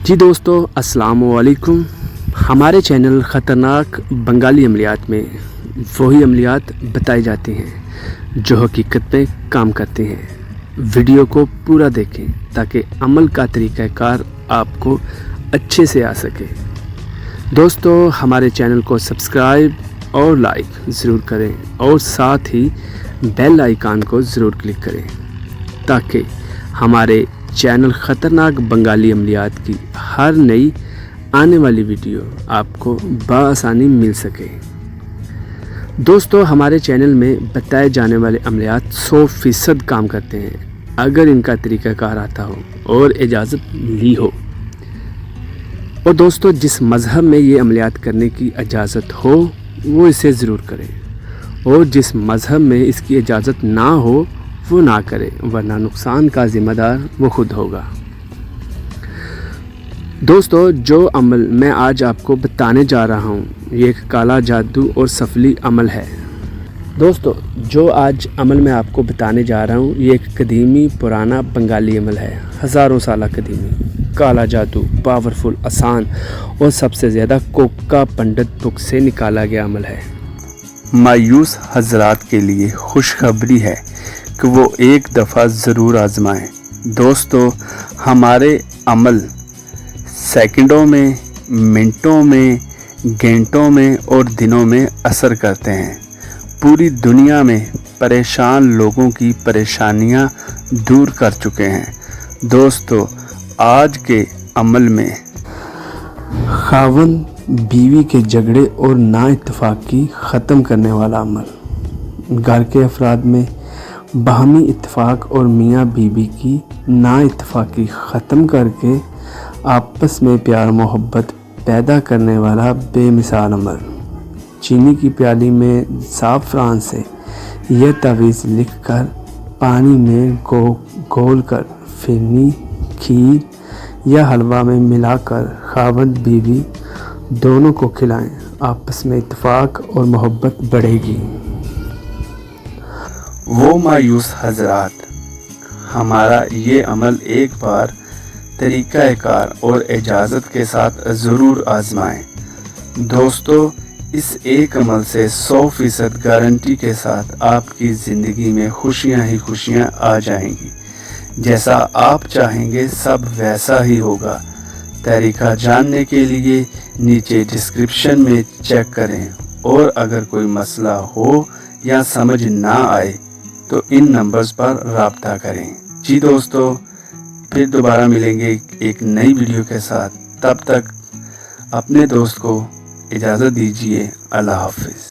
جی دوستو السلام علیکم۔ ہمارے چینل خطرناک بنگالی عملیات میں وہی عملیات بتائی جاتی ہیں جو حقیقت میں کام کرتے ہیں۔ ویڈیو کو پورا دیکھیں تاکہ عمل کا طریقہ کار آپ کو اچھے سے آ سکے۔ دوستو ہمارے چینل کو سبسکرائب اور لائک ضرور کریں اور ساتھ ہی بیل آئیکن کو ضرور کلک کریں تاکہ ہمارے چینل خطرناک بنگالی عملیات کی ہر نئی آنے والی ویڈیو آپ کو بآسانی مل سکے۔ دوستو ہمارے چینل میں بتائے جانے والے عملیات 100% کام کرتے ہیں اگر ان کا طریقہ کار آتا ہو اور اجازت لی ہو۔ اور دوستو جس مذہب میں یہ عملیات کرنے کی اجازت ہو وہ اسے ضرور کریں اور جس مذہب میں اس کی اجازت نہ ہو وہ نہ کرے ورنہ نقصان کا ذمہ دار وہ خود ہوگا۔ دوستو جو عمل میں آج آپ کو بتانے جا رہا ہوں یہ ایک کالا جادو اور سفلی عمل ہے۔ دوستو جو آج عمل میں آپ کو بتانے جا رہا ہوں یہ ایک قدیمی پرانا بنگالی عمل ہے، ہزاروں سالہ قدیمی کالا جادو، پاورفل، آسان اور سب سے زیادہ کوکا پنڈت بک سے نکالا گیا عمل ہے۔ مایوس حضرات کے لیے خوشخبری ہے کہ وہ ایک دفعہ ضرور آزمائیں۔ دوستو ہمارے عمل سیکنڈوں میں، منٹوں میں، گھنٹوں میں اور دنوں میں اثر کرتے ہیں۔ پوری دنیا میں پریشان لوگوں کی پریشانیاں دور کر چکے ہیں۔ دوستو آج کے عمل میں خاوند بیوی کے جھگڑے اور نا اتفاقی ختم کرنے والا عمل، گھر کے افراد میں باہمی اتفاق اور میاں بیوی کی نا اتفاقی ختم کر کے آپس میں پیار محبت پیدا کرنے والا بے مثال عمل۔ چینی کی پیالی میں زعفران سے یہ تعویذ لکھ کر پانی میں گھول کر فرنی، کھیر یا حلوہ میں ملا کر خاوند بیوی دونوں کو کھلائیں، آپس میں اتفاق اور محبت بڑھے گی۔ وہ مایوس حضرات ہمارا یہ عمل ایک بار طریقہ کار اور اجازت کے ساتھ ضرور آزمائیں۔ دوستو اس ایک عمل سے 100% گارنٹی کے ساتھ آپ کی زندگی میں خوشیاں ہی خوشیاں آ جائیں گی۔ جیسا آپ چاہیں گے سب ویسا ہی ہوگا۔ طریقہ جاننے کے لیے نیچے ڈسکرپشن میں چیک کریں اور اگر کوئی مسئلہ ہو یا سمجھ نہ آئے تو ان نمبرز پر رابطہ کریں۔ جی دوستو پھر دوبارہ ملیں گے ایک نئی ویڈیو کے ساتھ، تب تک اپنے دوست کو اجازت دیجیے۔ اللہ حافظ۔